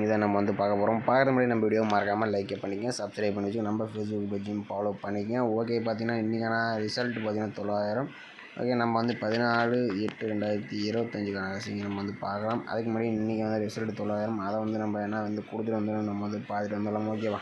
இதை நம்ம வந்து பார்க்க போகிறோம். பார்க்குற முன்னாடி நம்ம வீடியோ மறக்காமல் லைக் பண்ணிக்கங்க, சப்ஸ்கிரைப் பண்ணி வச்சு நம்ம ஃபேஸ்புக் பேஜையும் ஃபாலோ பண்ணிக்கங்க. ஓகே, பார்த்தீங்கன்னா இன்றைக்கான ரிசல்ட் பார்த்தீங்கன்னா 900. ஓகே, நம்ம வந்து 14/8/2025க்கான ரசிங்க நம்ம வந்து பார்க்கலாம். அதுக்கு முன்னாடி இன்றைக்கி வந்து ரிசல்ட் 900, அதை வந்து நம்ம என்ன வந்து கொடுத்துட்டு வந்துடும், நம்ம வந்து பார்த்துட்டு வந்துடலாம். ஓகேவா?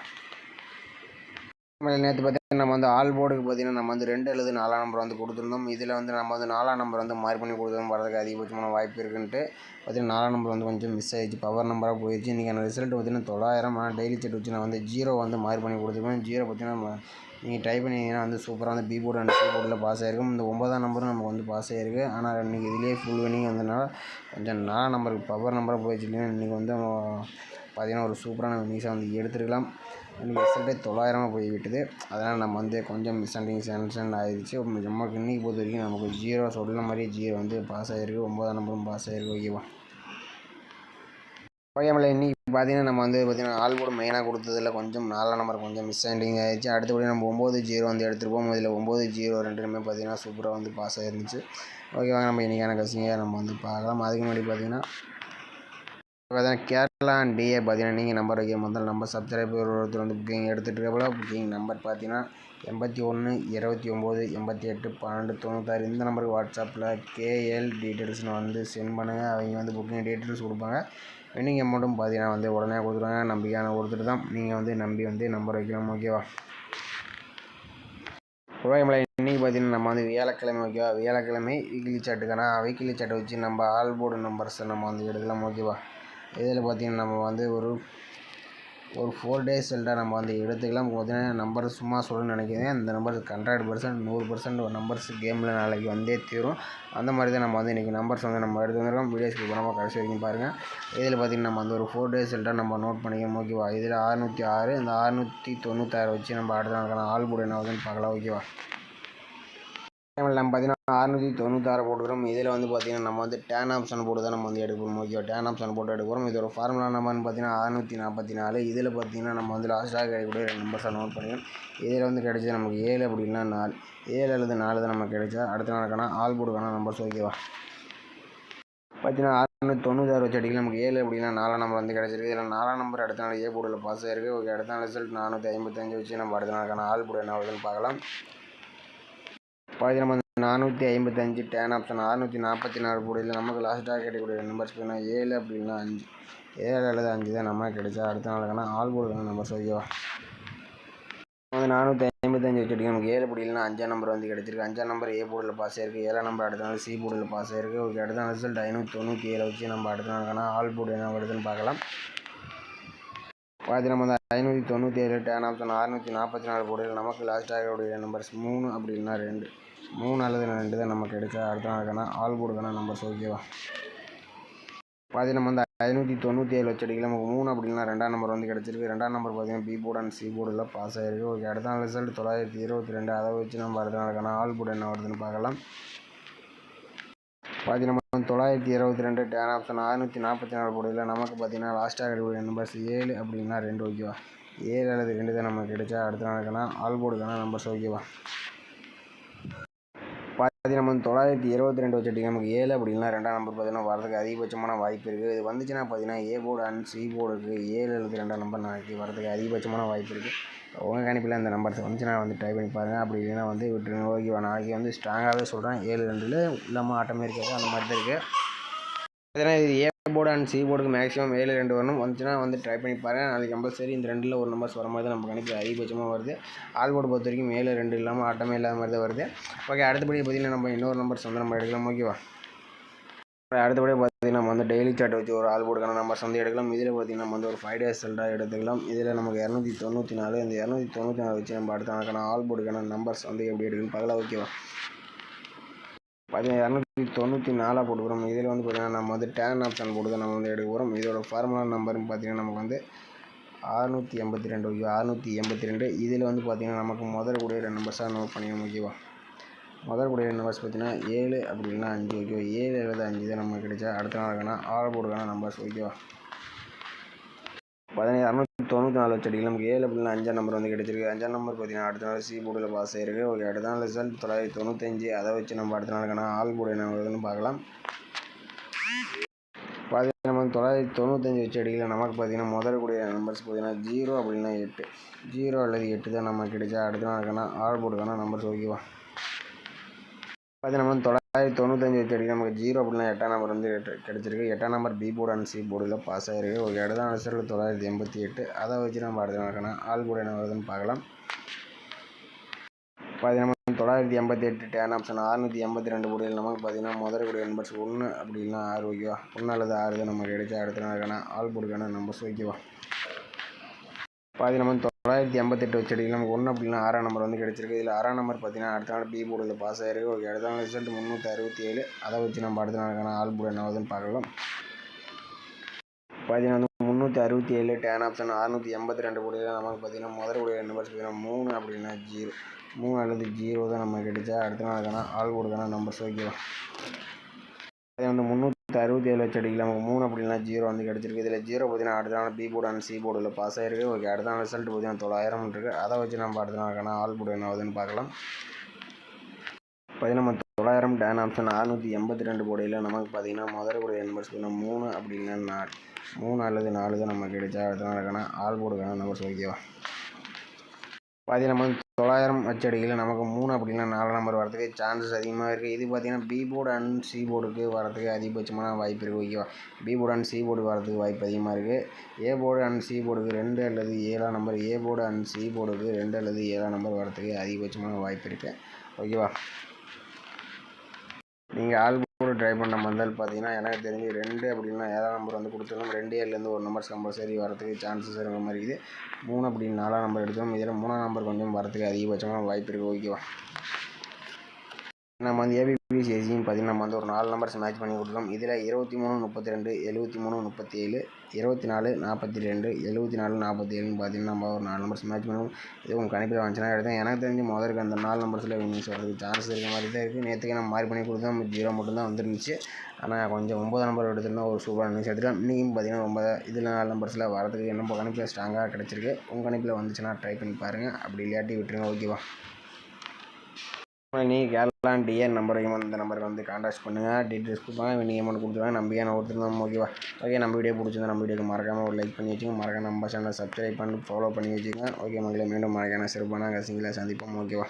நேற்று பார்த்தீங்கன்னா நம்ம வந்து ஆல் போர்டுக்கு பார்த்தீங்கன்னா நம்ம வந்து 2 அல்லது 4 நம்பர் வந்து கொடுத்துருந்தோம். இதில் வந்து நம்ம வந்து 4 நம்பர் வந்து மார்க் பண்ணி கொடுத்தோம், வரதுக்கு அதிகபட்சமான வாய்ப்பு இருக்குன்ட்டு பார்த்தீங்கன்னா 4 நம்பர் வந்து கொஞ்சம் மிஸ் ஆகிடுச்சு, பவர் நம்பராக போயிடுச்சு. இன்றைக்கான ரிசல்ட் பார்த்தீங்கன்னா 900. ஆனால் டெய்லி செட் வச்சு நான் வந்து 0 வந்து மார்க் பண்ணி கொடுத்துருக்கேன். 0 பார்த்தீங்கன்னா நீங்கள் டைப் பண்ணிங்கன்னா வந்து சூப்பராக வந்து பி போர்டு அண்ட் சி போர்டில் பாஸ் ஆகிருக்கும். இந்த 9ஆம் நம்பரும் நமக்கு வந்து பாஸ் ஆகிருக்கு. ஆனால் இன்றைக்கி இதிலே ஃபுல் வினிங் வந்ததுனால கொஞ்சம் 4 நம்பருக்கு பவர் நம்பராக போயிடுச்சு. இல்லைன்னா இன்றைக்கி வந்து பார்த்தீங்கன்னா ஒரு சூப்பரான வினிங்ஸாக வந்து எடுத்துருக்கலாம். இன்றைக்கி ரிசல்ட்டே 900 போய்விட்டது. அதனால் நம்ம வந்து கொஞ்சம் மிஸ் அண்டிங் சென்ஷன் ஆகிடுச்சு. நமக்கு இன்றைக்கி பொறுத்த வரைக்கும் நமக்கு 0 சொல்ல மாதிரி 0 வந்து பாஸ் ஆகிருக்கு, 9ஆம் நம்பரும் பாஸ் ஆகிருக்கு. ஓகேவா? ஓகேமில்ல, இன்றைக்கி பார்த்தீங்கன்னா நம்ம வந்து பார்த்தீங்கன்னா ஆல் போர்டு மெயினாக கொடுத்ததில் கொஞ்சம் 4ஆம் நம்பர் கொஞ்சம் மிஸ் அண்டிங் ஆகிடுச்சு. அடுத்தபடி நம்ம 9-0 வந்து எடுத்துருப்போம். இதில் 9-0 ரெண்டுமே பார்த்தீங்கன்னா சூப்பராக வந்து பாஸ் ஆகிருந்துச்சு. ஓகேவா? நம்ம இன்றைக்கான கசிங்க நம்ம வந்து பார்க்கலாம். அதுக்கு முன்னாடி பார்த்தீங்கன்னா கேரளா அண்ட் டிஏ பார்த்தீங்கன்னா நீங்கள் நம்பர் வைக்க முதல் நம்பர் சப்ஸ்கிரைபர் ஒருத்தர் வந்து புக்கிங் எடுத்துகிட்டு இருக்கப்போ புக்கிங் நம்பர் பார்த்தீங்கன்னா 81 29 88 12 96. இந்த நம்பருக்கு வாட்ஸ்அப்பில் கேஎல் டீட்டெயில்ஸ்னு வந்து சென்ட் பண்ணுங்கள். அவங்க வந்து புக்கிங் டீட்டெயில்ஸ் கொடுப்பாங்க. வின்னிங் அமௌண்ட்டும் பார்த்தீங்கன்னா வந்து உடனே கொடுத்துருவாங்க. நம்பிக்கையான ஒருத்தர் தான், நீங்கள் வந்து நம்பி வந்து நம்பர் வைக்கலாம். ஓகேவா? இன்றைக்கி பார்த்தீங்கன்னா நம்ம வந்து வியாழக்கிழமை. ஓகேவா? வியாழக்கிழமை வீக்லி சாட்டுக்கான வீக்லி சாட்டை வச்சு நம்ம ஆல் போர்டு நம்பர்ஸை நம்ம வந்து எடுக்கலாம். ஓகேவா? இதில் பார்த்திங்கன்னா நம்ம வந்து ஒரு 4 days ரிசல்ட்டாக நம்ம வந்து எடுத்துக்கலாம். பார்த்தீங்கன்னா நம்பர் சும்மா சொல்லணும்னு நினைக்கிறேன். இந்த நம்பர் 100% 100% ஒரு நம்பர்ஸ் கேமில் நாளைக்கு வந்தே தீரும். அந்த மாதிரி தான் நம்ம வந்து இன்றைக்கி நம்பர்ஸ் வந்து நம்ம எடுத்து வந்துருக்கோம். வீடியோஸ்க்கு நம்ம கடைசி வரைக்கும் பாருங்கள். இதில் பார்த்திங்கன்னா நம்ம வந்து ஒரு 4 days ரிசல்ட்டாக நம்ம நோட் பண்ணிக்கணும். ஓகேவா? இதில் 606, இந்த 696 வச்சு நம்ம அடுத்த நாளுக்கான ஆல் போர்டு என்ன ஆகுதுன்னு பார்க்கலாம். ஓகேவா? நம்ம பார்த்தீங்கன்னா 696 போட்டுக்கிறோம். இதில் வந்து பார்த்திங்கன்னா நம்ம வந்து டேன் ஆப்ஷன் போட்டு தான் நம்ம வந்து எடுக்கணும். ஓகேவா? டேன் ஆப்ஷன் போட்டு எடுக்கிறோம். இதோட ஃபார்முலா நம்பர்னு பார்த்தீங்கன்னா 644. இதில் பார்த்திங்கன்னா நம்ம வந்து லாஸ்ட்டாக கிடைக்கக்கூடிய 2 நம்பர்ஸை நோட் பண்ணிக்கணும். இதில் வந்து கிடைச்சது நமக்கு 7 அப்படின்னா 4, 7 அல்லது 4 தான் நமக்கு கிடைச்சா அடுத்த நாளுக்கான ஆல் போர்டுக்கான நம்பர்ஸ். ஓகேவா? பார்த்தீங்கன்னா 696 வச்சு அடிக்கலாம். நமக்கு 7 அப்படின்னா 4 நம்பர் வந்து கிடச்சிருக்கு. இதில் 4 நம்பர் அடுத்த நாள் ஏ போர்டில் பாஸ் ஆகிருக்கு. ஓகே, அடுத்த நாள் ரிசல்ட் 455 வச்சு நம்ம அடுத்த நாளுக்கான ஆல் போர்டு என்ன ஆகுதுன்னு பார்க்கலாம். நம்ம 455 டேன் ஆப்ஷன் 644 போர்டில் நமக்கு லாஸ்ட்டாக கிடைக்கக்கூடிய நம்பர்ஸ் பார்த்தீங்கன்னா 7 அப்படின்னா 5, 7 அல்லது 5 தான் நம்ம கிடைச்சா அடுத்த நாளுக்கான ஆல் போர்டுக்கான நம்பர்ஸ். ஓகேவா? வந்து 455 வச்சுட்டு நமக்கு 7 அப்படின்னா 5ஆம் நம்பர் வந்து கிடச்சிருக்கு. 5ஆம் நம்பர் ஏ போர்டில் பாஸ் ஆகிருக்கு. 7ஆம் நம்பர் அடுத்த நாள் சி போர்டில் பாஸ் ஆகிருக்கு. ஓகே, அடுத்த நாள் ரிசல்ட் 597 வச்சு நம்ம அடுத்த நாளுக்கான ஆல் போர்டு என்ன வருதுன்னு பார்க்கலாம். நம்ம வந்து 597 டேன் ஆப்ஷன் 644 போர்டில் நமக்கு லாஸ்ட்டாக உடைய நம்பர்ஸ் 3 அப்படின்னா 2, 3 அல்லது 2 தான் நமக்கு கிடைச்சா அடுத்த நாளுக்கான ஆல் போர்டுக்கான நம்பர்ஸ். ஓகேவா? நம்ம வந்து 597 வச்சடிக்கல. நமக்கு 3 அப்படின்னா 2ஆம் நம்பர் வந்து கிடச்சிருக்கு. 2ஆம் நம்பர் பார்த்தீங்கன்னா பி போர்டு அண்ட் சி போர்டில் பாஸ் ஆகிருக்கு. ஓகே, அடுத்த நாள் ரிசல்ட் 922. அதை வச்சு நம்ம அடுத்த நாளுக்கான ஆல் போர்டு என்ன வருதுன்னு பார்க்கலாம். நம்ம 922 டேன் ஆப்ஷன் 644 போர்டில் நமக்கு பார்த்தீங்கன்னா லாஸ்ட்டாக கிடைக்கக்கூடிய நம்பர்ஸ் 7 அப்படின்னா 2. ஓகேவா? 7 அல்லது 2 தான் நமக்கு கிடைச்சா அடுத்த நாளுக்கான ஆல் போர்டுக்கான நம்பர்ஸ். ஓகேவா? நம்ம 922 வச்சுட்டு நமக்கு 7 அப்படின்னா 2ஆம் நம்பர் பார்த்தீங்கன்னா வரதுக்கு அதிகபட்சமான வாய்ப்பு இருக்குது. இது வந்துச்சுன்னா பார்த்தீங்கன்னா ஏ போர்டு அண்ட் சி போர்டுக்கு 7 அல்லது 2ஆம் நம்பர் நாளைக்கு வரதுக்கு அதிகபட்சமான வாய்ப்பு இருக்குது. உங்கள் கணிப்பில் இந்த நம்பர்ஸ் வந்துச்சுன்னா வந்து ட்ரை பண்ணி பாருங்கள். அப்படி இல்லைன்னா வந்து விட்டுருங்க. ஓகேவா? நாளைக்கு வந்து ஸ்ட்ராங்காகவே சொல்கிறேன். 7-2 இல்லாமல் ஆட்டமே இருக்காது, அந்த மாதிரி தான் இருக்குது. பார்த்தீங்கன்னா இது ஏ போர்டு அண்ட் சி போர்டுக்கு மேக்ஸிமம் 7-2 வரணும். வந்துச்சுன்னா வந்து ட்ரை பண்ணி பாருங்கள். நாளைக்கு கம்பல்சரி இந்த 2ல் ஒரு நம்பர்ஸ் வர மாதிரி தான் நம்ம கணிப்பில் அதிகபட்சமாக வருது. ஆல் போர்டு பொறுத்த வரைக்கும் 7-2 இல்லாமல் ஆட்டமே இல்லாத மாதிரி தான் வருது. ஓகே, அடுத்தபடி பார்த்திங்கன்னா நம்ம இன்னொரு நம்பர்ஸ் வந்து நம்ம எடுக்கலாம். ஓகேவா? அடுத்தபடி பார்த்திங்கன்னா நம்ம வந்து டெய்லி சார்ட் வச்சு ஒரு ஆல் போர்டுக்கான நம்பர்ஸ் வந்து எடுக்கலாம். இதில் பார்த்திங்கன்னா நம்ம வந்து ஒரு 5 days ரிசல்ட்டாக எடுத்துக்கலாம். இதில் நமக்கு 294, இந்த 294 வச்சு நம்ம அடுத்த நாளுக்கான ஆல் போர்டுக்கான நம்பர்ஸ் வந்து எப்படி எடுக்குன்னு பார்க்கலாம். ஓகேவா? பார்த்தீங்கன்னா 294 போட்டுக்கிறோம். இதில் வந்து பார்த்திங்கன்னா நம்ம வந்து டேன் ஆப்ஷன் போட்டு தான் நம்ம வந்து எடுக்க போகிறோம். இதோட ஃபார்முலா நம்பர்னு பார்த்திங்கன்னா நமக்கு வந்து 682. ஓகே, 682. இதில் வந்து பார்த்திங்கன்னா நமக்கு முதல் கூடிய 2 நம்பர்ஸாக நோட் பண்ணிக்கணும். ஓகேவா? முதல் கூடிய நம்பர்ஸ் பார்த்திங்கன்னா 7 அப்படின்னா 5. ஓகேவா? 7 அல்லது 5 தான் நமக்கு கிடைச்சா அடுத்த நாளுக்கான ஆல் போர்டுக்கான நம்பர்ஸ். ஓகேவா? 294 வச்சடிக்கல. நமக்கு 7 அப்படின்னா 5ஆம் நம்பர் வந்து கிடச்சிருக்கு. 5ஆம் நம்பர் பார்த்தீங்கன்னா அடுத்த நாள் சி போர்டில் பாஸ் ஆகிருக்கு. ஓகே, அடுத்த நாள் ரிசல்ட் 995. அதை வச்சு நம்ம அடுத்த நாளுக்கான ஆல் போர்டு என்ன வருதுன்னு பார்க்கலாம். பார்த்தீங்கன்னா நம்ம 995 வச்சு அடிக்கல. நமக்கு பார்த்தீங்கன்னா முதலக்கூடிய நம்பர்ஸ் பார்த்தீங்கன்னா 0 அப்படின்னா 8, 0 அல்லது 8 தான் நமக்கு கிடைச்சா. அடுத்த நாளுக்கான ஆல் போர்டுக்கான நம்பர்ஸ் ஓகேவா. பார்த்தீங்கன்னா நம்ம 995 வச்சு அடிக்க நமக்கு 0 அப்படின்னா 8ஆம் நம்பர் வந்து கிடச்சிருக்கு. 8ஆம் number b board and c போர்டில் பாஸ் ஆகிருக்கு. ஓகே, அடுத்த ஆன்சர் 988. அதை வச்சு நம்ம அடுத்த நாளுக்கான ஆல் போர்டு என்ன வருதுன்னு பார்க்கலாம். பார்த்தீங்கன்னா 988 டேன் ஆப்ஷன் 682 போர்டில் நமக்கு பார்த்தீங்கன்னா முதலக்கூடிய நம்பர்ஸ் 1 அப்படின்னா 6 ஓகேவா. 1 அல்லது 6 தான் நமக்கு கிடைச்சா. அடுத்த நாளுக்கான ஆல் போர்டுக்கான நம்பர்ஸ் ஓகேவா. பார்த்தீங்கன்னா 988 வச்சு அடிக்கலாம். நமக்கு 1 அப்படின்னா 6ஆம் நம்பர் வந்து கிடச்சிருக்கு. இதில் 6ஆம் நம்பர் பார்த்தீங்கன்னா அடுத்த நாள் பி போர்டில் பாஸ் ஆகிருக்கு. ஓகே, அடுத்த நாள் ரிசல்ட் 367. அதை வச்சு நம்ம அடுத்த நாளுக்கான ஆல் போர்டு என்ன ஆகுதுன்னு பார்க்கலாம். பார்த்தீங்கன்னா 367 டேன் ஆப்ஷன் 682 போர்டில் நமக்கு பார்த்தீங்கன்னா முதலுடைய நம்பர்ஸ் பார்த்தீங்கன்னா 3 அப்படின்னா 0, 3 அல்லது 0 தான் நமக்கு கிடைச்சா. அடுத்த நாளுக்கான ஆல் போர்டுக்கான நம்பர்ஸ் ஓகேவா. அதே வந்து 367 வச்சு அடிக்கலாம். நமக்கு 3 அப்படின்னா 0 வந்து கிடச்சிருக்கு. இதில் 0 பார்த்தீங்கன்னா அடுத்த நாள் பி போர்டு அண்ட் சி போர்டில் பாஸ் ஆகிருக்கு. ஓகே, அடுத்த நாள் ரிசல்ட் பார்த்தீங்கன்னா 900 இருக்குது. அதை வச்சு நம்ம அடுத்த நாளுக்கான ஆல் போர்டு என்ன ஆகுதுன்னு பார்க்கலாம். பார்த்தீங்கன்னா நம்ம 900 டேன் ஆப்ஷன் 682 போர்டில் நமக்கு பார்த்தீங்கன்னா முதலுடைய நம்பர்ஸ் பார்த்தீங்கன்னா 3 அப்படின்னா 4, 3 அல்லது 4 தான் நமக்கு கிடைச்சா. அடுத்த நாளுக்கான ஆல் போர்டுக்கான நம்பர்ஸ் ஓகேவா. பார்த்தீங்கன்னா நம்ம 900 வச்சு அடிக்கல. நமக்கு 3 அப்படின்னா 4 நம்பர் வரதுக்கு சான்சஸ் அதிகமாக இருக்குது. இது பார்த்தீங்கன்னா பி போர்டு அண்ட் சி போர்டுக்கு வரதுக்கு அதிகபட்சமான வாய்ப்பு இருக்குது ஓகேவா. பி போர்டு அண்ட் சி போர்டுக்கு வரதுக்கு வாய்ப்பு அதிகமாக இருக்குது. ஏ போர்டு அண்ட் சி போர்டுக்கு 2 அல்லது 7ஆம் number, A board and C போர்டுக்கு 2 அல்லது 7ஆம் நம்பர் வரதுக்கு அதிகபட்சமான வாய்ப்பு இருக்குது ஓகேவா. நீங்கள் ஆல் போர்டு ட்ரை பண்ண வந்தால் பார்த்தீங்கன்னா எனக்கு தெரிஞ்சு 2 அப்படின்னா 7ஆம் நம்பர் வந்து கொடுத்துருக்கோம். 2 ஏழுலேருந்து ஒரு நம்பர்ஸ் கம்பல்சரி வரதுக்கு சான்சஸ் இருக்கிற மாதிரி இருக்குது. 3 அப்படின்னு 4ஆம் நம்பர் எடுத்தோம். இதில் 3ஆம் நம்பர் கொஞ்சம் வரதுக்கு அதிகபட்சமான வாய்ப்பு இருக்குது ஓகேவா. நம்ம வந்து ஏபிபிசிஎஸ்சின்னு பார்த்தீங்கன்னா நம்ம வந்து ஒரு 4 நம்பர்ஸ் மேட்ச் பண்ணி கொடுத்தோம். இதில் 23 32 73 37 24 42 74 47ன்னு பார்த்தீங்கன்னா நம்ம ஒரு 4 நம்பர்ஸ் மேட்ச் பண்ணுவோம். இது உங்கள் கணிப்பில் வந்துச்சுன்னா எடுத்தேன். எனக்கு தெரிஞ்சு முதலுக்கு அந்த 4 நம்பர்ஸில் வின்னிங்ஸ் வரதுக்கு சான்ஸ் இருக்க மாதிரி தான் இருக்குது. நேற்றுக்கு நம்ம மாறி பண்ணி கொடுத்தோம். நம்ம 0 மட்டும்தான் வந்துருந்துச்சு. ஆனால் கொஞ்சம் 9 நம்பர் எடுத்துருந்தோம். ஒரு சூப்பராக வின்னிங்ஸ் எடுத்துக்கலாம். இன்றைக்கும் பார்த்தீங்கன்னா ரொம்ப இதில் 4 நம்பர்ஸில் வரதுக்கு நம்ம கணிப்பில் ஸ்ட்ராங்காக கிடச்சிருக்கு. உங்கள் கணிப்பில் வந்துச்சுன்னா ட்ரை பண்ணி பாருங்கள். அப்படி இல்லாட்டி விட்டுருங்க ஓகேவா. நீங்கள் கேரளா டிஎன் நம்பரையும் இந்த நம்பருக்கு வந்து கான்டாக்ட் பண்ணுங்கள். டீட்டெயில்ஸ் கொடுப்பாங்க. நீங்கள் அமௌண்ட் கொடுத்துருவாங்க. நம்பிக்கையான ஒருத்தர் ஓகேவா. ஓகே, நம்ம வீடியோ பிடிச்சிருந்தா நம்ம வீடியோக்கு மறக்காமல் ஒரு லைக் பண்ணி வச்சுக்கோங்க. மறக்காம நம்ம சேனலை சப்ஸ்கிரைப் பண்ணி ஃபாலோ பண்ணி வச்சுக்கோங்க. ஓகே மக்களே, மீண்டும் மறக்கான சிறப்பான கசிங்களை சந்திப்போம் ஓகேவா.